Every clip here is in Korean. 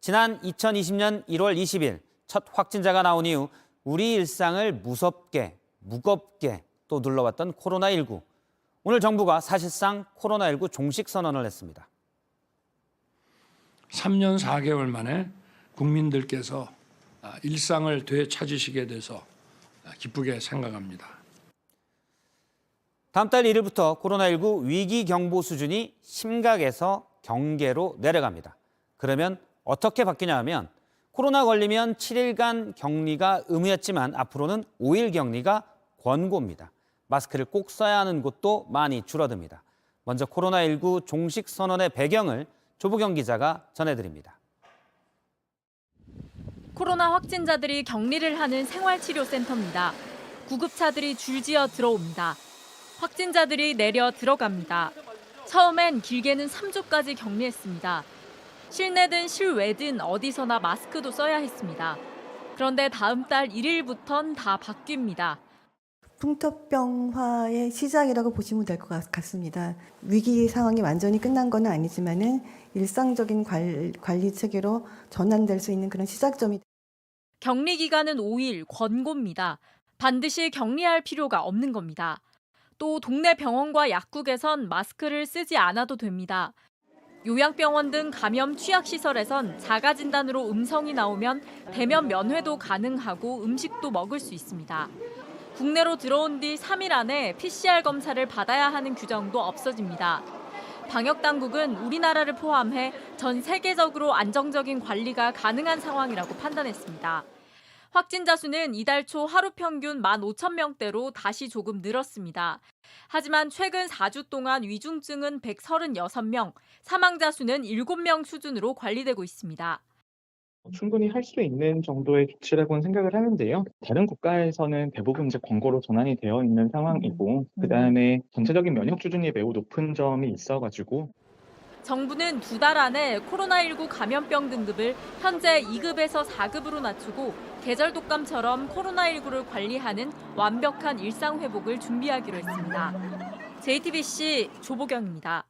지난 2020년 1월 20일 첫 확진자가 나온 이후 우리 일상을 무섭게, 무겁게 또 눌러왔던 코로나19. 오늘 정부가 사실상 코로나19 종식 선언을 했습니다. 3년 4개월 만에 국민들께서 일상을 되찾으시게 돼서 기쁘게 생각합니다. 다음 달 1일부터 코로나19 위기 경보 수준이 심각에서 경계로 내려갑니다. 그러면 어떻게 바뀌냐 하면 코로나 걸리면 7일간 격리가 의무였지만 앞으로는 5일 격리가 권고입니다. 마스크를 꼭 써야 하는 곳도 많이 줄어듭니다. 먼저 코로나19 종식 선언의 배경을 조보경 기자가 전해드립니다. 코로나 확진자들이 격리를 하는 생활치료센터입니다. 구급차들이 줄지어 들어옵니다. 확진자들이 내려 들어갑니다. 처음엔 길게는 3주까지 격리했습니다. 실내든 실외든 어디서나 마스크도 써야 했습니다. 그런데 다음 달 1일부터는 다 바뀝니다. 풍토병화의 시작이라고 보시면 될 것 같습니다. 위기 상황이 완전히 끝난 건 아니지만은 일상적인 관리 체계로 전환될 수 있는 그런 시작점이. 격리 기간은 5일 권고입니다. 반드시 격리할 필요가 없는 겁니다. 또 동네 병원과 약국에선 마스크를 쓰지 않아도 됩니다. 요양병원 등 감염 취약시설에선 자가진단으로 음성이 나오면 대면 면회도 가능하고 음식도 먹을 수 있습니다. 국내로 들어온 뒤 3일 안에 PCR 검사를 받아야 하는 규정도 없어집니다. 방역당국은 우리나라를 포함해 전 세계적으로 안정적인 관리가 가능한 상황이라고 판단했습니다. 확진자 수는 이달 초 하루 평균 15,000명대로 다시 조금 늘었습니다. 하지만 최근 4주 동안 위중증은 136명, 사망자 수는 7명 수준으로 관리되고 있습니다. 충분히 할 수 있는 정도의 조치라고는 생각을 하는데요. 다른 국가에서는 대부분 이제 권고로 전환이 되어 있는 상황이고, 그다음에 전체적인 면역 수준이 매우 높은 점이 있어가지고. 정부는 2달 안에 코로나19 감염병 등급을 현재 2급에서 4급으로 낮추고 계절 독감처럼 코로나19를 관리하는 완벽한 일상 회복을 준비하기로 했습니다. JTBC 조보경입니다.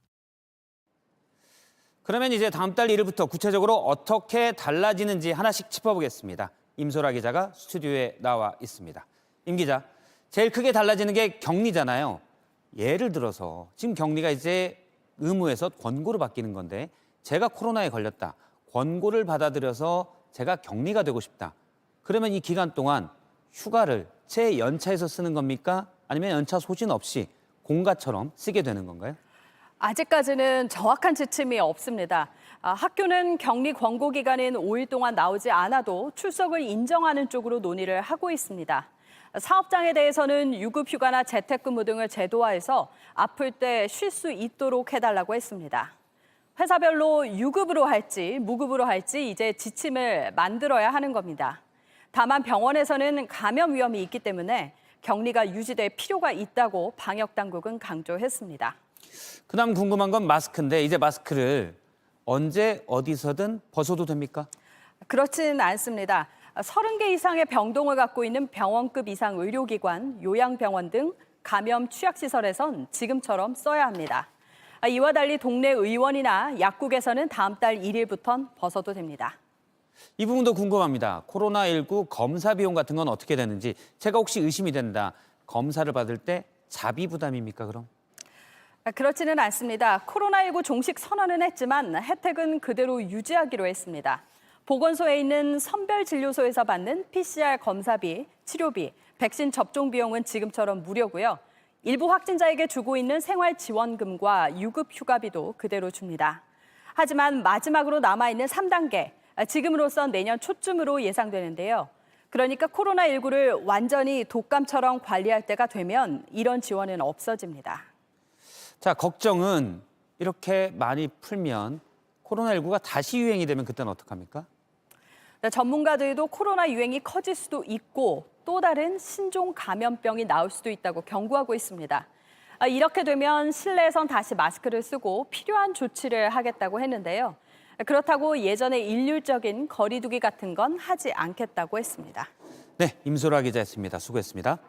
그러면 이제 다음 달 1일부터 구체적으로 어떻게 달라지는지 하나씩 짚어보겠습니다. 임소라 기자가 스튜디오에 나와 있습니다. 임 기자, 제일 크게 달라지는 게 격리잖아요. 예를 들어서 지금 격리가 이제 의무에서 권고로 바뀌는 건데 제가 코로나에 걸렸다. 권고를 받아들여서 제가 격리가 되고 싶다. 그러면 이 기간 동안 휴가를 재연차해서 쓰는 겁니까? 아니면 연차 소진 없이 공가처럼 쓰게 되는 건가요? 아직까지는 정확한 지침이 없습니다. 학교는 격리 권고 기간인 5일 동안 나오지 않아도 출석을 인정하는 쪽으로 논의를 하고 있습니다. 사업장에 대해서는 유급 휴가나 재택근무 등을 제도화해서 아플 때 쉴 수 있도록 해달라고 했습니다. 회사별로 유급으로 할지 무급으로 할지 이제 지침을 만들어야 하는 겁니다. 다만 병원에서는 감염 위험이 있기 때문에 격리가 유지될 필요가 있다고 방역당국은 강조했습니다. 그다음 궁금한 건 마스크인데 이제 마스크를 언제 어디서든 벗어도 됩니까? 그렇진 않습니다. 30개 이상의 병동을 갖고 있는 병원급 이상 의료기관, 요양병원 등 감염 취약시설에선 지금처럼 써야 합니다. 이와 달리 동네 의원이나 약국에서는 다음 달 1일부터는 벗어도 됩니다. 이 부분도 궁금합니다. 코로나19 검사 비용 같은 건 어떻게 되는지 제가 혹시 의심이 된다. 검사를 받을 때 자비 부담입니까 그럼? 그렇지는 않습니다. 코로나19 종식 선언은 했지만 혜택은 그대로 유지하기로 했습니다. 보건소에 있는 선별진료소에서 받는 PCR 검사비, 치료비, 백신 접종 비용은 지금처럼 무료고요. 일부 확진자에게 주고 있는 생활지원금과 유급 휴가비도 그대로 줍니다. 하지만 마지막으로 남아있는 3단계, 지금으로선 내년 초쯤으로 예상되는데요. 그러니까 코로나19를 완전히 독감처럼 관리할 때가 되면 이런 지원은 없어집니다. 자, 걱정은 이렇게 많이 풀면 코로나19가 다시 유행이 되면 그때는 어떡합니까? 전문가들도 코로나 유행이 커질 수도 있고 또 다른 신종 감염병이 나올 수도 있다고 경고하고 있습니다. 이렇게 되면 실내에선 다시 마스크를 쓰고 필요한 조치를 하겠다고 했는데요. 그렇다고 예전의 일률적인 거리 두기 같은 건 하지 않겠다고 했습니다. 네, 임소라 기자였습니다. 수고했습니다.